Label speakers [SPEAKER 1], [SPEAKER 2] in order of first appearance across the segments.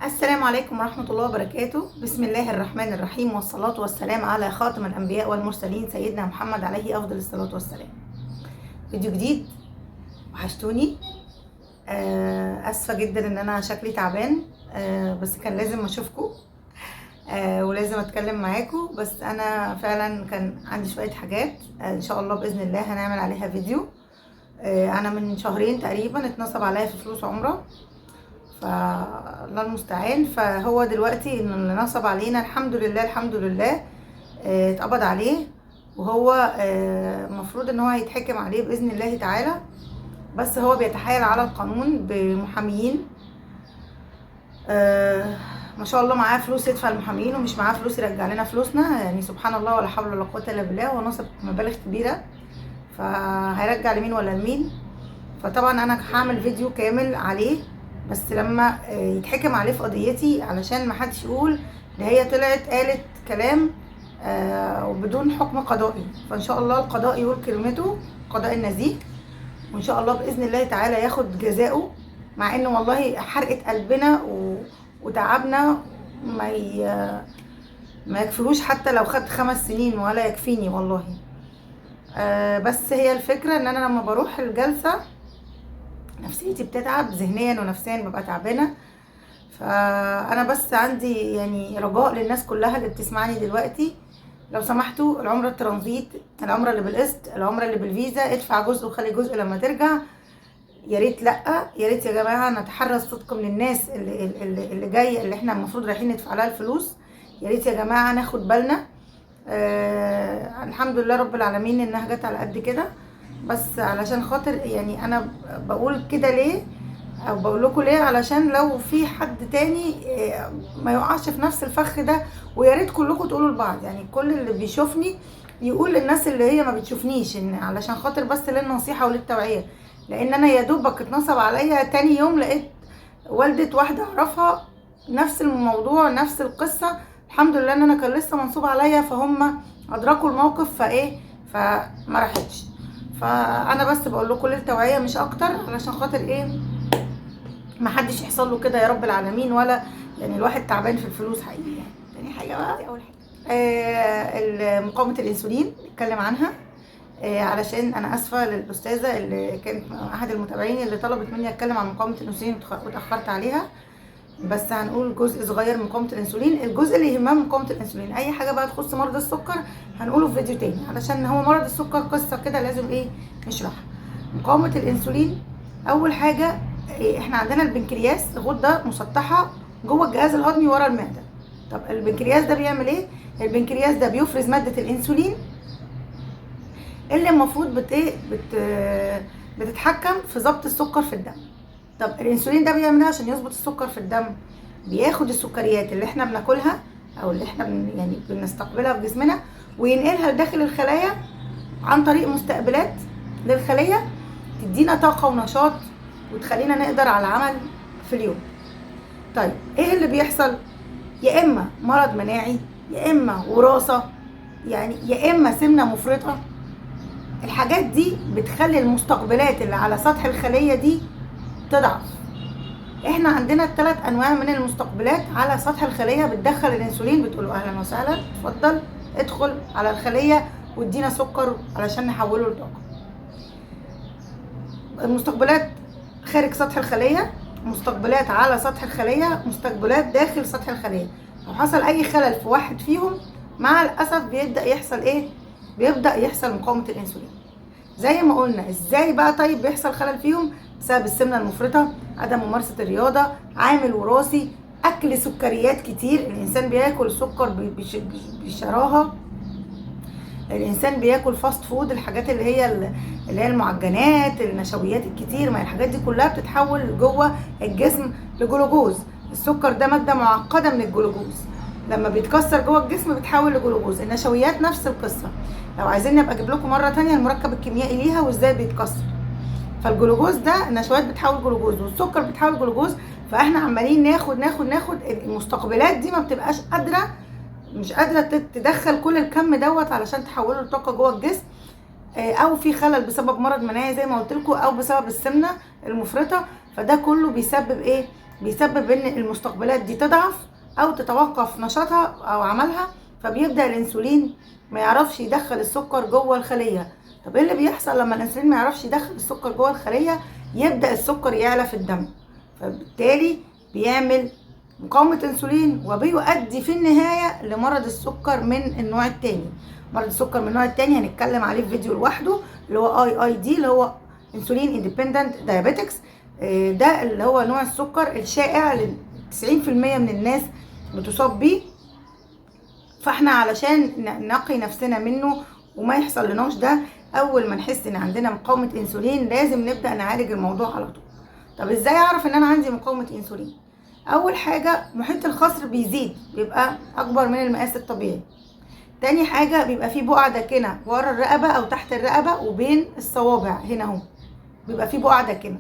[SPEAKER 1] السلام عليكم ورحمة الله وبركاته. بسم الله الرحمن الرحيم، والصلاة والسلام على خاتم الأنبياء والمرسلين سيدنا محمد عليه أفضل الصلاة والسلام. فيديو جديد، وحشتوني. أسفة جدا إن أنا شكلي تعبان، بس كان لازم أشوفكم ولازم أتكلم معاكم. بس أنا فعلا كان عندي شوية حاجات إن شاء الله بإذن الله هنعمل عليها فيديو. أنا من شهرين تقريبا اتنصب عليا في فلوس عمرة، فالله المستعان. فهو دلوقتي ان اللي نصب علينا الحمد لله الحمد لله اتقبض عليه، وهو المفروض ان هو هيتحكم عليه باذن الله تعالى. بس هو بيتحايل على القانون بمحاميين، ما شاء الله معاه فلوس يدفع المحاميين ومش معاه فلوس يرجع لنا فلوسنا. يعني سبحان الله ولا حول ولا قوه الا بالله. هو نصب مبالغ كبيره، فهيرجع لمين ولا لمين؟ فطبعا انا هعمل فيديو كامل عليه، بس لما يتحكم عليه في قضيتي، علشان ما حدش يقول ده هي طلعت قالت كلام وبدون حكم قضائي. فان شاء الله القضاء يقول كلمته، قضاء النزيه، وان شاء الله باذن الله تعالى ياخد جزاؤه. مع انه والله حرقت قلبنا وتعبنا، ما يكفلوش حتى لو خد 5 سنين ولا يكفيني والله. بس هي الفكرة ان انا لما بروح الجلسة نفسيتي بتتعب، ذهنيا ونفسيا ببقى تعبانه. فانا بس عندي يعني رجاء للناس كلها اللي بتسمعني دلوقتي، لو سمحتوا العمره الترانزيت، العمره اللي بالقسط، العمره اللي بالفيزا، ادفع جزء وخلي جزء لما ترجع. يا ريت، لا يا ريت يا جماعه نتحرى الصدق من الناس اللي جايه، اللي احنا المفروض رايحين ندفع لها الفلوس. يا ريت يا جماعه ناخد بالنا. الحمد لله رب العالمين انها جت على قد كده. بس علشان خاطر يعني انا بقول كده ليه، او بقول لكم ليه، علشان لو في حد تاني ما يقعش في نفس الفخ ده. ويا ريت كلكم تقولوا لبعض، يعني كل اللي بيشوفني يقول للناس اللي هي ما بتشوفنيش، ان علشان خاطر بس للنصيحه وللتوعيه. لان انا يا دوبك اتنصب عليا تاني يوم لقيت والدة واحده اعرفها نفس الموضوع نفس القصه. الحمد لله ان انا كان لسه منصوب عليا، فهم ادركوا الموقف فما راحتش. فانا بس بقول لكم للتوعيه مش اكتر، علشان خاطر ما حدش يحصل له كده يا رب العالمين. ولا يعني الواحد تعبان في الفلوس حقيقي. يعني تاني حاجه بقى، دي اول حاجه، مقاومه الانسولين نتكلم عنها. علشان انا اسفه للاستاذه اللي كانت احد المتابعين اللي طلبت مني اتكلم عن مقاومه الانسولين واتاخرت عليها. بس هنقول جزء صغير من مقاومه الانسولين. الجزء اللي يهمها مقاومه الانسولين، اي حاجه بقى تخص مرض السكر هنقوله في فيديو تاني، علشان هو مرض السكر قصه كده لازم نشرحها. مقاومه الانسولين، اول حاجه احنا عندنا البنكرياس، غده مسطحه جوه الجهاز الهضمي ورا المعده. طب البنكرياس ده بيعمل ايه؟ البنكرياس ده بيفرز ماده الانسولين اللي المفروض بتتحكم في ضبط السكر في الدم. طب الانسولين ده بيعمل ايه عشان يظبط السكر في الدم؟ بياخد السكريات اللي احنا بناكلها او اللي احنا يعني بنستقبلها في جسمنا، وينقلها لداخل الخلايا عن طريق مستقبلات للخليه تدينا طاقه ونشاط وتخلينا نقدر على العمل في اليوم. طيب ايه اللي بيحصل؟ يا اما مرض مناعي، يا اما وراثه، يعني يا اما سمنه مفرطه. الحاجات دي بتخلي المستقبلات اللي على سطح الخليه دي تضعف. احنا عندنا 3 انواع من المستقبلات على سطح الخليه بتدخل الانسولين، بتقوله اهلا وسهلا اتفضل ادخل على الخليه وادينا سكر علشان نحوله لطاقه. المستقبلات خارج سطح الخليه، مستقبلات على سطح الخليه، مستقبلات داخل سطح الخليه. لو حصل اي خلل في واحد فيهم مع الاسف بيبدا يحصل بيبدا يحصل مقاومه الانسولين. زي ما قلنا ازاي بقى؟ طيب بيحصل خلل فيهم بسبب السمنه المفرطه، عدم ممارسه الرياضه، عامل وراثي، اكل سكريات كتير. الانسان بياكل سكر بشراهه، الانسان بياكل فاست فود، الحاجات اللي هي المعجنات، النشويات الكتير. ما الحاجات دي كلها بتتحول جوه الجسم لجلوكوز. السكر ده ماده معقده من الجلوكوز، لما بيتكسر جوه الجسم بيتحول لجلوكوز. النشويات نفس القصه، لو عايزين ابقى اجيب لكم مره تانية المركب الكيميائي ليها وازاي بيتكسر. فالجلوكوز ده النشويات بتحول جلوكوز، والسكر بتحول جلوكوز. فاحنا عمالين ناخد المستقبلات دي ما بتبقاش قادره، مش قادره تدخل كل الكم دوت علشان تحوله لطاقه جوه الجسم. او في خلل بسبب مرض مناعي زي ما قلت لكم، او بسبب السمنه المفرطه. فده كله بيسبب بيسبب ان المستقبلات دي تضعف او تتوقف نشاطها او عملها، فبيبدأ الانسولين ما يعرفش يدخل السكر جوه الخلية. طب ايه اللي بيحصل لما الانسولين ما يعرفش يدخل السكر جوه الخلية؟ يبدأ السكر يعلى في الدم، فبالتالي بيعمل مقاومة انسولين، وبيؤدي في النهاية لمرض السكر من النوع التاني. مرض السكر من النوع التاني هنتكلم عليه في فيديو لوحده، اللي هو IID، اللي هو انسولين اندبندنت دايابيتكس. ده اللي هو نوع السكر الشائع ل 90% من الناس بتصاب بيه. فاحنا علشان نقي نفسنا منه وما يحصل لناش ده، اول ما نحس ان عندنا مقاومة انسولين لازم نبدأ نعالج الموضوع على طول. طب ازاي اعرف ان انا عندي مقاومة انسولين؟ اول حاجة محيط الخصر بيزيد، بيبقى اكبر من المقاس الطبيعي. تاني حاجة بيبقى فيه بقعة داكنة ورا الرقبة او تحت الرقبة وبين الصوابع هنا اهو، بيبقى فيه بقعة داكنة.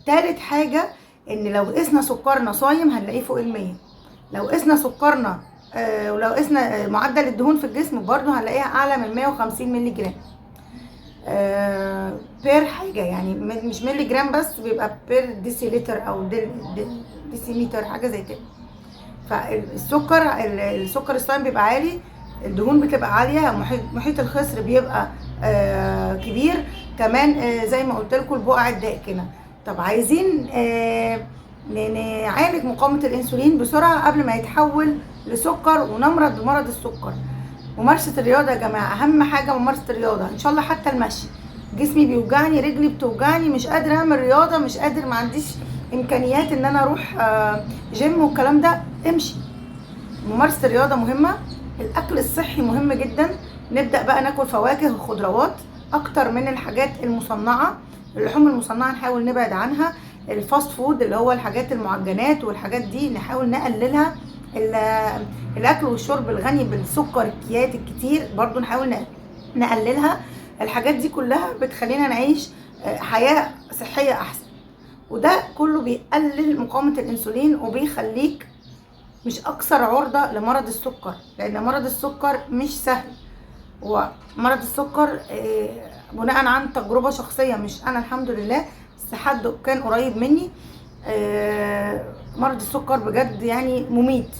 [SPEAKER 1] تالت حاجة ان لو قسنا سكرنا صايم هنلاقيه فوق 100. لو قسنا سكرنا ولو قسنا معدل الدهون في الجسم برضو هنلاقيها اعلى من 150 مللي جرام بير حاجة، يعني مش مللي جرام بس، بيبقى بير ديسيليتر او ديسيمتر، حاجة زي كده. فالسكر الصايم بيبقى عالي، الدهون بتبقى عالية، محيط الخصر بيبقى كبير كمان، زي ما قلت لكم البقع الداكنة. طب عايزين نعالج مقاومة الانسولين بسرعة قبل ما يتحول لسكر ونمرض بمرض السكر. ممارسة الرياضة يا جماعة، اهم حاجة ممارسة الرياضة، ان شاء الله حتى المشي. جسمي بيوجعني، رجلي بتوجعني، مش قادر اعمل رياضة، مش قادر، ما عنديش امكانيات ان انا اروح جيم والكلام ده، امشي. ممارسة الرياضة مهمة. الاكل الصحي مهم جدا، نبدأ بقى ناكل فواكه وخضروات اكتر من الحاجات المصنعة. اللحوم المصنعة نحاول نبعد عنها. الفاست فود اللي هو الحاجات المعجنات والحاجات دي نحاول نقللها. الاكل والشرب الغني بالسكريات الكتير برضو نحاول نقللها. الحاجات دي كلها بتخلينا نعيش حياة صحية احسن، وده كله بيقلل مقاومة الانسولين وبيخليك مش اكثر عرضة لمرض السكر، لان مرض السكر مش سهل. ومرض السكر بناء عن تجربة شخصية، مش انا الحمد لله، بس حد كان قريب مني، مرض السكر بجد يعني مميت.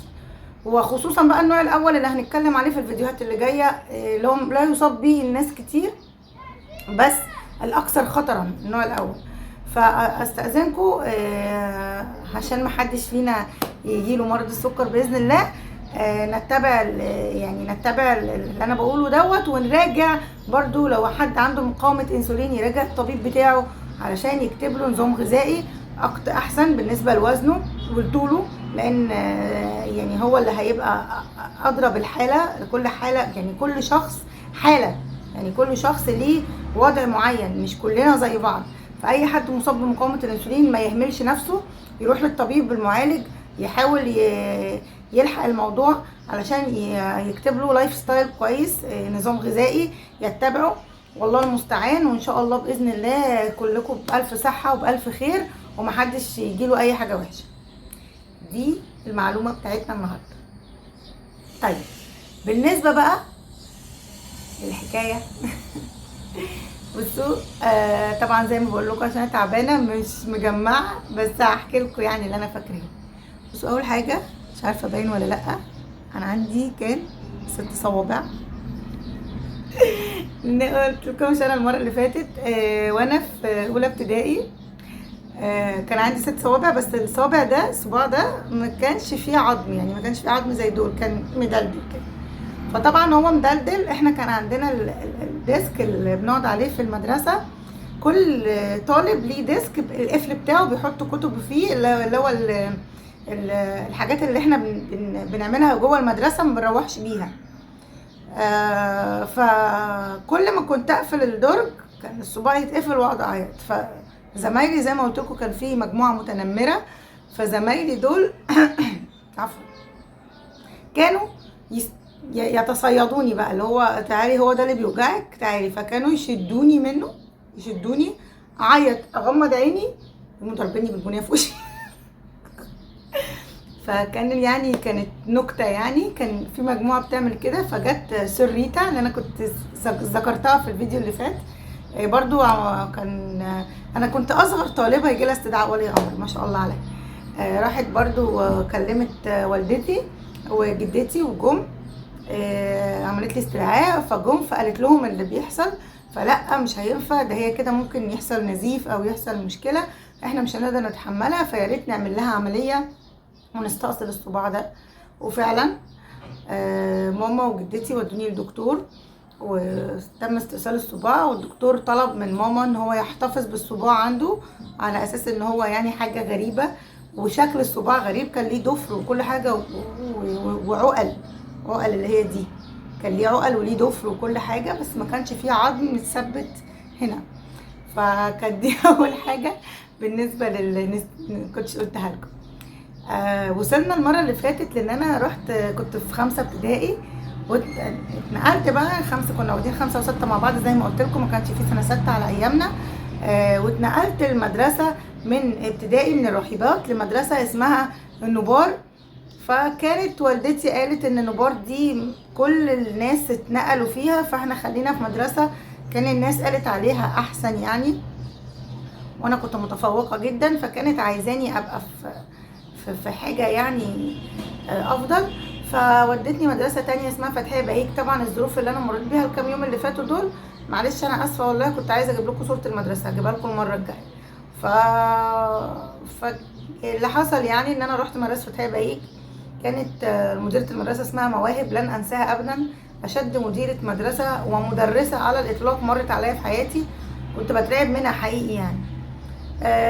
[SPEAKER 1] وخصوصا بقى النوع الاول اللي هنتكلم عليه في الفيديوهات اللي جايه، اللي هو لا يصاب به الناس كتير، بس الاكثر خطرا النوع الاول. فاستاذنكم عشان ما حدش فينا يجيله مرض السكر باذن الله، نتبع اللي انا بقوله دوت، ونراجع برضو لو حد عنده مقاومه انسولين يراجع الطبيب بتاعه علشان يكتب له نظام غذائي احسن بالنسبه لوزنه ولطوله، لان يعني هو اللي هيبقى ادرى بالحاله. لكل حاله يعني كل شخص حاله، يعني كل شخص ليه وضع معين، مش كلنا زي بعض. فاي حد مصاب بمقاومه الانسولين ما يهملش نفسه، يروح للطبيب المعالج يحاول يلحق الموضوع علشان يكتب له لايف ستايل كويس، نظام غذائي يتبعه. والله المستعان، وان شاء الله باذن الله كلكم بالف صحه وبالف خير، ومحدش يجيله اي حاجه وحشه. دي المعلومه بتاعتنا النهارده. طيب بالنسبه بقى للحكايه بصوا، طبعا زي ما بقول لكم عشان انا تعبانه مش مجمعه، بس هحكي لكم يعني اللي انا فاكراه. بصوا، اول حاجه مش عارفه باين ولا لا، انا عندي كان 6 صوابع. قلت لكم انا المره اللي فاتت وانا في اولى ابتدائي كان عندي 6 صوابع، بس الصابع ده، الصباع ده ما كانش فيه عظم، يعني ما كانش فيه عظم زي دول، كان مدلدل كده. فطبعا هو مدلدل. احنا كان عندنا الديسك اللي بنقعد عليه في المدرسه، كل طالب ليه ديسك القفل بتاعه بيحط كتبه فيه، اللي هو الحاجات اللي احنا بنعملها جوه المدرسه ما بنروحش بيها. فكل ما كنت اقفل الدرج كان الصباع يتقفل واقعد اعيط. فزمايلي زي ما قلت لكم كان في مجموعه متنمره، فزمايلي دول عفوا كانوا يتصيدوني بقى، اللي هو تعالي هو ده اللي بيوجعك تعالي. فكانوا يشدوني منه، يشدوني اعيط، اغمض عيني يقوموا ضاربيني بالبنيه في وشي. فكان يعني كانت نكته، يعني كان في مجموعه بتعمل كده. فجت سريتا اللي انا كنت ذكرتها في الفيديو اللي فات، برضو كان انا كنت اصغر طالبه يجي لها استدعاء ولي امر، ما شاء الله عليها. راحت برضو كلمت والدتي وجدتي وجم، عملت لي استدعاء فجم، فقالت لهم اللي بيحصل، فلا مش هينفع، ده هي كده ممكن يحصل نزيف او يحصل مشكله، احنا مش هنقدر نتحملها، فيا ريت نعمل لها عمليه ونستأصل الصباع ده. وفعلا ماما وجدتي ودوني للدكتور وتم استئصال الصباع، والدكتور طلب من ماما ان هو يحتفظ بالصباع عنده على اساس ان هو يعني حاجه غريبه، وشكل الصباع غريب، كان ليه ضفر وكل حاجه وعقل، عقل اللي هي دي، كان ليه عقل وليه ضفر وكل حاجه، بس ما كانش فيه عظم متثبت هنا. فكانت دي اول حاجه بالنسبه كنتش قلتها لكم. وصلنا المره اللي فاتت لان انا رحت كنت في 5 ابتدائي واتنقلت بقى كنا واخدين 5 و6 مع بعض زي ما قلت لكم، ما كانش في سنه 6 على ايامنا. واتنقلت المدرسه من ابتدائي من الرحيبات لمدرسه اسمها النبار. فكانت والدتي قالت ان النبار دي كل الناس اتنقلوا فيها، فاحنا خلينا في مدرسه كان الناس قالت عليها احسن يعني، وانا كنت متفوقه جدا، فكانت عايزاني ابقى في حاجه يعني افضل، فودتني مدرسه تانية اسمها فتحيه بهيج. طبعا الظروف اللي انا مريت بيها الكام يوم اللي فاتوا دول، معلش انا اسفه والله، كنت عايزه اجيب لكم صوره المدرسه هجيبها لكم المره الجايه. ف اللي حصل يعني ان انا رحت مدرسه فتحيه بهيج، كانت مديره المدرسه اسمها مواهب، لن انساها ابدا، اشد مديره مدرسه ومدرسه على الاطلاق مرت عليا في حياتي، كنت بترعب منها حقيقي يعني.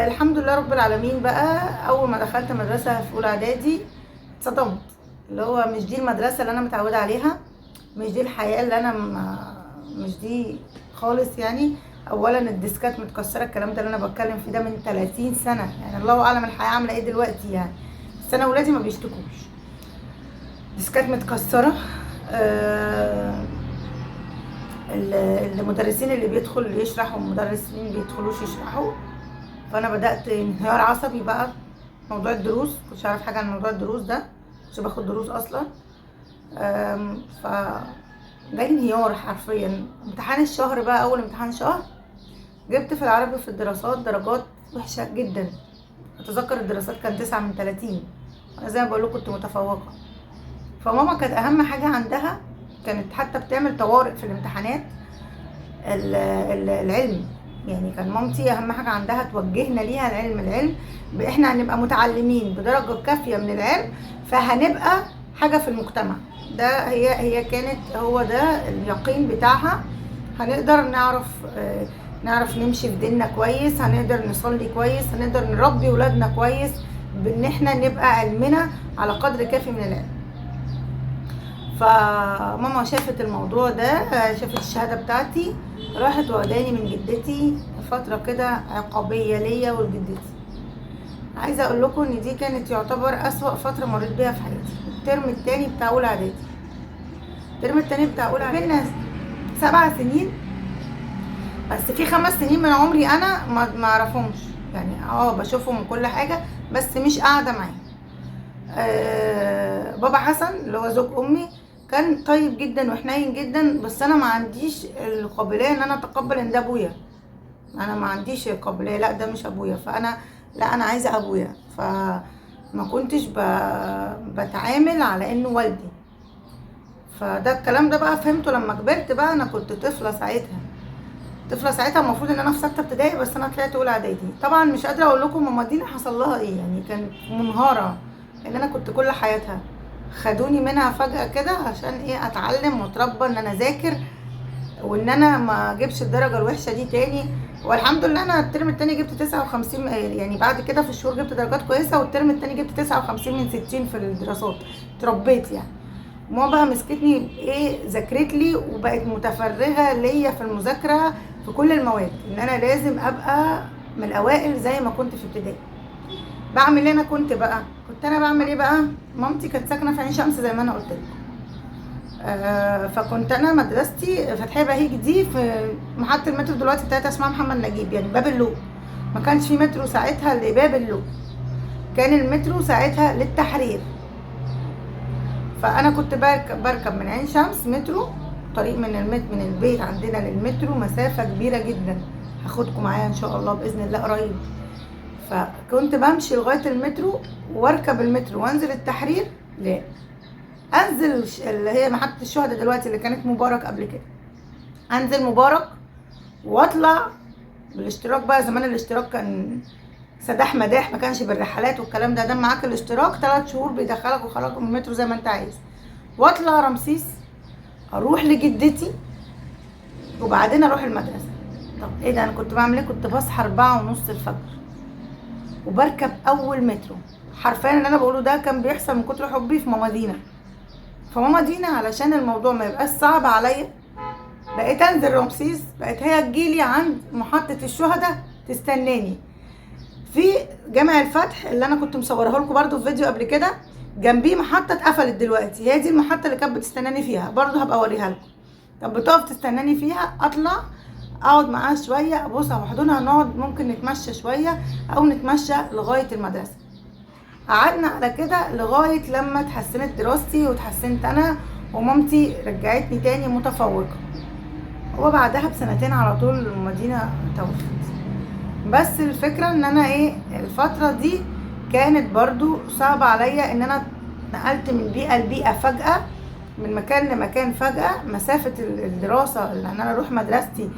[SPEAKER 1] الحمد لله رب العالمين. بقى اول ما دخلت مدرسه في اولى اعدادي اتصدمت، اللي هو مش دي المدرسه اللي انا متعوده عليها، مش دي الحياه اللي انا مش دي خالص يعني. اولا الديسكات متكسره، الكلام ده اللي انا بتكلم فيه ده من 30 سنه يعني، الله اعلم الحياه عامله ايه دلوقتي يعني، بس انا ولادي ما بيشتكوش. ديسكات متكسره، المدرسين اللي بيدخل يشرح والمدرسين بيدخلوش يشرحوا، فانا بدات انهيار عصبي بقى. موضوع الدروس كنتش عارف حاجه عن موضوع الدروس ده، كنتش باخد دروس اصلا. ف جالي انهيار حرفيا. امتحان الشهر بقى، اول امتحان شهر جبت في العربي في الدراسات درجات وحشه جدا، اتذكر الدراسات كان 9 من 30، انا زي ما بقول لكم كنت متفوقه. فماما كانت اهم حاجه عندها، كانت حتى بتعمل طوارئ في الامتحانات العلم يعني، كان مامتي اهم حاجه عندها توجهنا ليها العلم، احنا هنبقى متعلمين بدرجه كافيه من العلم فهنبقى حاجه في المجتمع ده. هي كانت هو ده اليقين بتاعها، هنقدر نعرف نمشي في ديننا كويس، هنقدر نصلي كويس، هنقدر نربي ولادنا كويس، بان احنا نبقى علمنا على قدر كافي من العلم. فماما شافت الموضوع ده، شافت الشهاده بتاعتي، راحت واخداني من جدتي فتره كده عقابيه ليا ولجدتي. عايزه اقول لكم ان دي كانت يعتبر اسوأ فتره مريت بيها في حياتي. الترم الثاني بتاع اولى اعدادي، الترم الثاني بتاع اولى اعدادي بينا 7 سنين، بس في 5 سنين من عمري انا ما اعرفهمش يعني، بشوفهم وكل حاجه بس مش قاعده معاهم. بابا حسن اللي هو زوج امي كان طيب جدا وحنين جدا، بس انا ما عنديش القابليه ان انا اتقبل ان ده ابويا، انا ما عنديش القابليه، لا ده مش ابويا، لا انا عايزه ابويا، فما كنتش بتعامل على انه والدي. فده الكلام ده بقى فهمته لما كبرت بقى، انا كنت طفله ساعتها المفروض ان انا في 6 ابتدائي، بس انا طلعت اولى اعدادي. طبعا مش قادره اقول لكم ماما دينا حصل لها ايه يعني، كانت منهاره لان انا كنت كل حياتها، خدوني منها فجاه كده عشان ايه، اتعلم واتربى ان انا اذاكر وان انا ما اجيبش الدرجه الوحشه دي تاني. والحمد لله انا الترم التاني جبت 59 يعني، بعد كده في الشهور جبت درجات كويسه، والترم التاني جبت 59 من 60 في الدراسات، اتربيت يعني. ماما بقى مسكتني ذاكرت لي وبقت متفرغه ليا في المذاكره في كل المواد، ان انا لازم ابقى من الاوائل زي ما كنت في ابتدائي. بعمل ايه انا كنت انا بعمل ايه بقى، مامتي كانت ساكنه في عين شمس زي ما انا قلت لكم. فكنت انا مدرستي فتحيه بهيج دي في محطه المترو دلوقتي بتاعتها اسمها محمد نجيب، يعني باب اللوق، ما كانش في مترو ساعتها لباب اللوق، كان المترو ساعتها للتحرير. فانا كنت بركب من عين شمس مترو، طريق من البيت عندنا للمترو مسافه كبيره جدا، هاخدكم معايا ان شاء الله باذن الله قريب. فكنت بمشي لغايه المترو واركب المترو وانزل التحرير. لا، انزل اللي هي محطه الشهداء دلوقتي اللي كانت مبارك قبل كده، انزل مبارك واطلع بالاشتراك. بقى زمان الاشتراك كان سداح مداح، ما كانش بالرحلات والكلام ده معاك الاشتراك 3 شهور بيدخلك وخرجك من المترو زي ما انت عايز. واطلع رمسيس اروح لجدتي وبعدين اروح المدرسه. طب ايه ده؟ انا كنت بعمل ايه؟ كنت بصحى 4:30 الفجر وبركب اول مترو. حرفيا اللي انا بقوله ده كان بيحصل من كتر حبي في ماما دينا. فماما دينا علشان الموضوع ما يبقاش صعب عليا بقيت انزل رمسيس، بقت هي تجيلي عند محطه الشهداء تستناني في جامع الفتح اللي انا كنت مصورها لكم برده في فيديو قبل كده. جنبيه محطه اتقفلت دلوقتي، هي دي المحطه اللي كانت بتستناني فيها، برده هبقى اوريها لكم. كانت بتقف تستناني فيها، اطلع اقعد معاها شويه ابوسها واحضنها، نقعد ممكن نتمشى شويه او نتمشى لغايه المدرسه. قعدنا على كده لغايه لما اتحسنت دراستي واتحسنت انا ومامتي رجعتني تاني متفوقه. وبعدها بسنتين على طول المدينه توفت. بس الفكره ان انا ايه، الفتره دي كانت برضو صعبه عليا، ان انا نقلت من بيئه لبيئه فجاه، من مكان لمكان فجاه. مسافه الدراسه اللي انا اروح مدرستي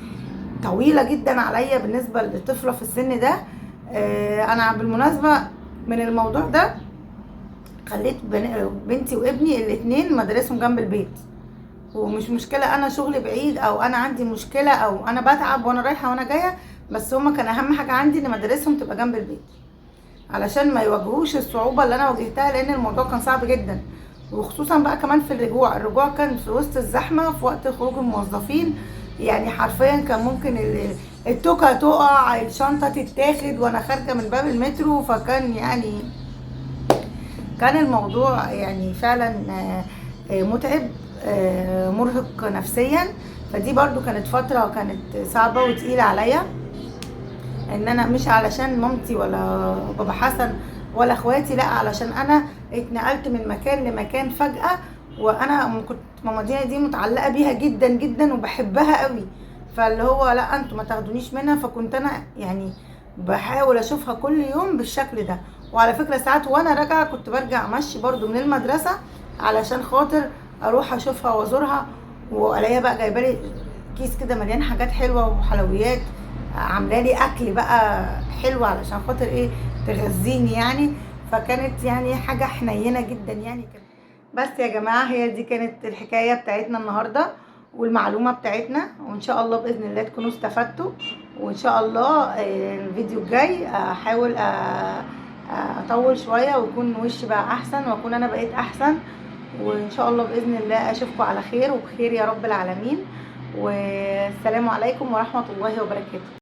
[SPEAKER 1] طويله جدا عليا بالنسبه لطفله في السن ده. انا بالمناسبه من الموضوع ده خليت بنتي وابني الاثنين مدارسهم جنب البيت، ومش مشكله انا شغلي بعيد او انا عندي مشكله او انا بتعب وانا رايحه وانا جايه، بس هما كان اهم حاجه عندي ان مدارسهم تبقى جنب البيت علشان ما يواجهوش الصعوبه اللي انا واجهتها، لان الموضوع كان صعب جدا. وخصوصا بقى كمان في الرجوع كان في وسط الزحمه في وقت خروج الموظفين. يعني حرفيا كان ممكن التوكه تقع، الشنطه تتاخد وانا خارجه من باب المترو. فكان يعني كان الموضوع يعني فعلا متعب، مرهق نفسيا. فدي برضو كانت فتره كانت صعبه وتقيله عليا، ان انا مش علشان مامتي ولا بابا حسن ولا اخواتي، لا علشان انا اتنقلت من مكان لمكان فجأة. وانا كنت ماما دي متعلقة بيها جدا جدا وبحبها قوي، فاللي هو لا انتوا ما تاخدونيش منها. فكنت انا يعني بحاول اشوفها كل يوم بالشكل ده. وعلى فكرة ساعات وانا راجعة كنت برجع مشي برضو من المدرسة علشان خاطر اروح اشوفها وازورها، والاقيها بقى جايبالي كيس كده مليان حاجات حلوة وحلويات، عامله لي اكل بقى حلو علشان خاطر ايه، تغذيني يعني. فكانت يعني حاجه حنينه جدا يعني كده. بس يا جماعه هي دي كانت الحكايه بتاعتنا النهارده والمعلومه بتاعتنا، وان شاء الله باذن الله تكونوا استفدتوا. وان شاء الله الفيديو الجاي احاول اطول شويه ويكون وشي بقى احسن واكون انا بقيت احسن. وان شاء الله باذن الله اشوفكم على خير وبخير يا رب العالمين. والسلام عليكم ورحمه الله وبركاته.